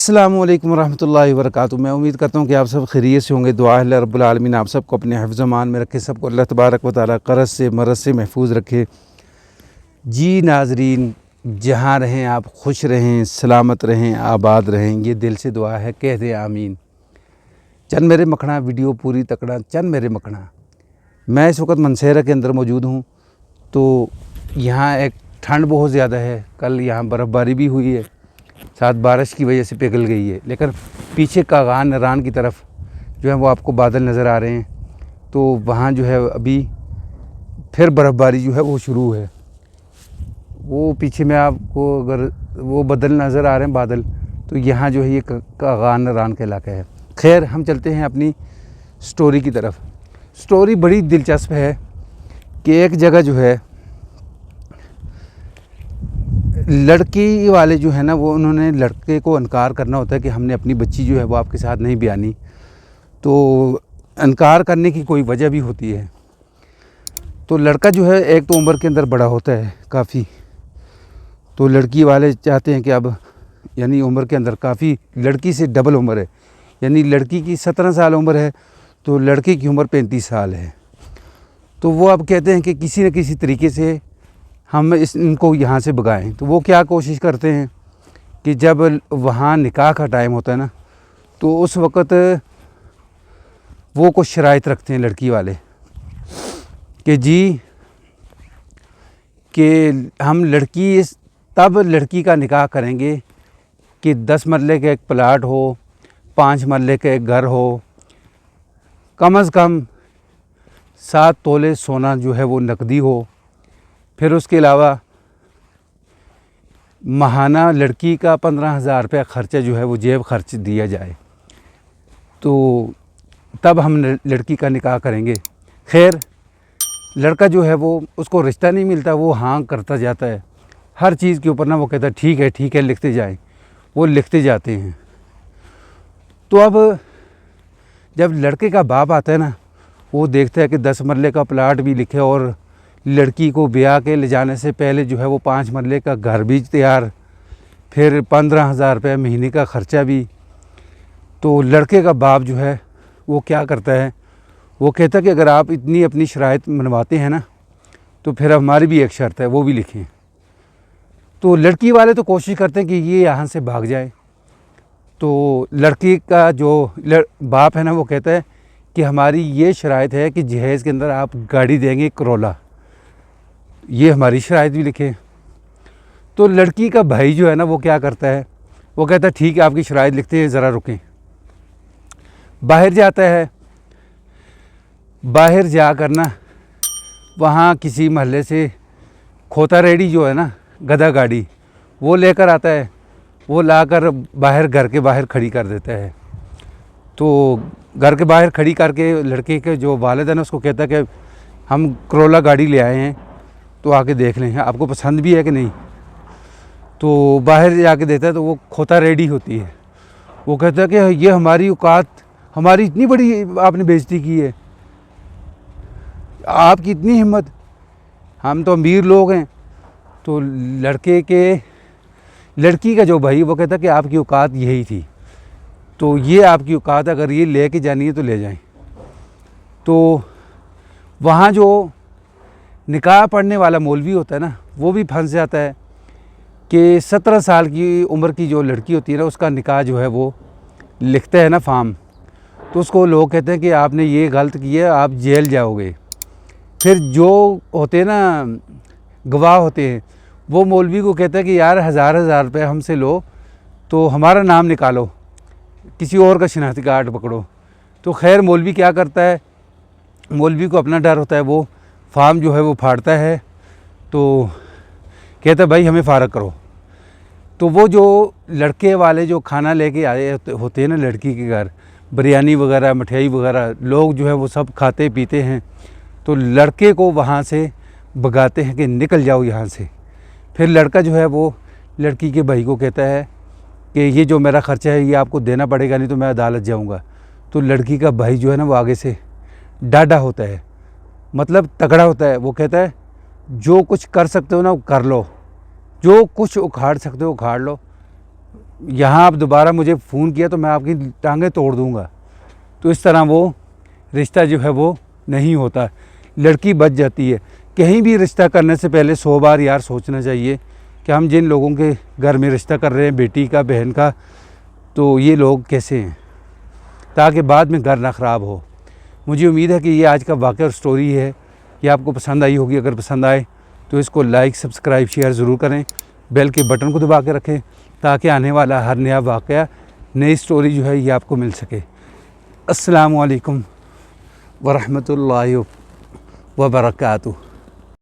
अस्सलामुअलैकुम रहमतुल्लाहि व बरकातुहू। मैं उम्मीद करता हूँ कि आप सब खैरियत से होंगे। दुआ है अल्लाह रब्बुल आलमीन आप सबको अपने हिफ्ज़ अमान में रखे, सबको अल्लाह तबारक व तआला क़र्ज़ से मरज़ से महफूज रखे। जी नाज़रीन, जहाँ रहें आप खुश रहें, सलामत रहें, आबाद रहें, ये दिल से दुआ है, कह दें आमीन। चंद मेरे मखना वीडियो पूरी तकड़ा, चंद मेरे मखना। मैं इस वक्त मनसेरा के अंदर मौजूद हूँ। तो यहाँ एक ठंड बहुत ज़्यादा है, कल यहाँ बर्फ़बारी भी हुई है, साथ बारिश की वजह से पिघल गई है। लेकिन पीछे कागान नरान की तरफ जो है वो आपको बादल नज़र आ रहे हैं, तो वहाँ जो है अभी फिर बर्फ़बारी जो है वो शुरू है। वो पीछे में आपको अगर वो बदल नज़र आ रहे हैं बादल, तो यहाँ जो है ये कागान नरान का इलाका है। खैर, हम चलते हैं अपनी स्टोरी की तरफ। स्टोरी बड़ी दिलचस्प है कि एक जगह जो है लड़की वाले जो है ना, वो उन्होंने लड़के को इनकार करना होता है कि हमने अपनी बच्ची जो है वो आपके साथ नहीं ब्यानी। तो इनकार करने की कोई वजह भी होती है। तो लड़का जो है एक तो उम्र के अंदर बड़ा होता है काफ़ी, तो लड़की वाले चाहते हैं कि अब यानी उम्र के अंदर काफ़ी लड़की से डबल उम्र है, यानी लड़की की 17 साल उम्र है तो लड़के की उम्र 35 साल है। तो वो अब कहते हैं कि किसी न किसी तरीके से हम इनको यहाँ से भगाएं। तो वो क्या कोशिश करते हैं कि जब वहाँ निकाह का टाइम होता है ना, तो उस वक़्त वो कुछ शराइत रखते हैं लड़की वाले कि जी कि हम तब लड़की का निकाह करेंगे कि 10 मरले का एक प्लाट हो, 5 मरले का एक घर हो, कम से कम 7 तोले सोना जो है वो नकदी हो, फिर उसके अलावा माहाना लड़की का 15,000 रुपया ख़र्चा जो है वो जेब खर्च दिया जाए, तो तब हम लड़की का निकाह करेंगे। खैर, लड़का जो है वो उसको रिश्ता नहीं मिलता, वो हाँ करता जाता है हर चीज़ के ऊपर ना। वो कहता है ठीक है लिखते जाएं। वो लिखते जाते हैं। तो अब जब लड़के का बाप आता है ना, वो देखता है कि 10 मरले का प्लाट भी लिखे और लड़की को ब्याह के ले जाने से पहले जो है वो 5 मरले का घर भी तैयार, फिर 15,000 रुपये महीने का ख़र्चा भी। तो लड़के का बाप जो है वो क्या करता है, वो कहता है कि अगर आप इतनी अपनी शराइत मनवाते हैं ना, तो फिर हमारी भी एक शर्त है, वो भी लिखें। तो लड़की वाले तो कोशिश करते हैं कि ये यहाँ से भाग जाए। तो लड़की का जो बाप है ना, वो कहता है कि हमारी ये शराइत है कि जहेज़ के अंदर आप गाड़ी देंगे करोला, ये हमारी शराइत भी लिखें। तो लड़की का भाई जो है ना, वो क्या करता है, वो कहता है ठीक है आपकी शराइत लिखते हैं, ज़रा रुकें। बाहर जाता है, बाहर जा कर ना वहाँ किसी महल्ले से खोता रेडी जो है ना, गधा गाड़ी, वो लेकर आता है। वो लाकर बाहर घर के बाहर खड़ी कर देता है। तो घर के बाहर खड़ी करके लड़के के जो वालिद है ना, उसको कहता है कि हम करोला गाड़ी ले आए हैं, तो आके देख लें आपको पसंद भी है कि नहीं। तो बाहर जाके देता है, तो वो खोता रेडी होती है। वो कहता है कि ये हमारी औकात, हमारी इतनी बड़ी आपने बेइज्जती की है, आपकी इतनी हिम्मत, हम तो अमीर लोग हैं। तो लड़की का जो भाई, वो कहता है कि आपकी औकात यही थी, तो ये आपकी औकात, अगर ये ले के जानी है तो ले जाएं। तो वहाँ जो निकाह पढ़ने वाला मौलवी होता है ना, वो भी फंस जाता है कि 17 साल की उम्र की जो लड़की होती है ना, उसका निकाह जो है वो लिखता है ना फार्म, तो उसको लोग कहते हैं कि आपने ये गलत किया, आप जेल जाओगे। फिर जो होते हैं ना गवाह होते हैं, वो मौलवी को कहता है कि यार 1000 रुपये हमसे लो, तो हमारा नाम निकालो, किसी और का शनाख्ती कार्ड पकड़ो। तो खैर मौलवी क्या करता है, मौलवी को अपना डर होता है, वो फार्म जो है वो फाड़ता है, तो कहता है भाई हमें फ़ारग करो। तो वो जो लड़के वाले जो खाना लेके आए होते हैं ना लड़की के घर, बिरयानी वगैरह, मिठाई वगैरह, लोग जो है वो सब खाते पीते हैं। तो लड़के को वहाँ से भगाते हैं कि निकल जाओ यहाँ से। फिर लड़का जो है वो लड़की के भाई को कहता है कि ये जो मेरा ख़र्चा है ये आपको देना पड़ेगा, नहीं तो मैं अदालत जाऊँगा। तो लड़की का भाई जो है ना, वो आगे से डाढ़ा होता है, मतलब तगड़ा होता है। वो कहता है जो कुछ कर सकते हो ना कर लो, जो कुछ उखाड़ सकते हो उखाड़ लो, यहाँ आप दोबारा मुझे फ़ोन किया तो मैं आपकी टांगें तोड़ दूँगा। तो इस तरह वो रिश्ता जो है वो नहीं होता, लड़की बच जाती है। कहीं भी रिश्ता करने से पहले 100 बार यार सोचना चाहिए कि हम जिन लोगों के घर में रिश्ता कर रहे हैं, बेटी का, बहन का, तो ये लोग कैसे हैं, ताकि बाद में घर ना ख़राब हो। मुझे उम्मीद है कि ये आज का वाक़या और स्टोरी है, ये आपको पसंद आई होगी। अगर पसंद आए तो इसको लाइक, सब्सक्राइब, शेयर ज़रूर करें। बेल के बटन को दबा के रखें ताकि आने वाला हर नया वाक़या, नई स्टोरी जो है ये आपको मिल सके। अस्सलामु अलैकुम वरहमतुल्लाहि वबरकातुहू।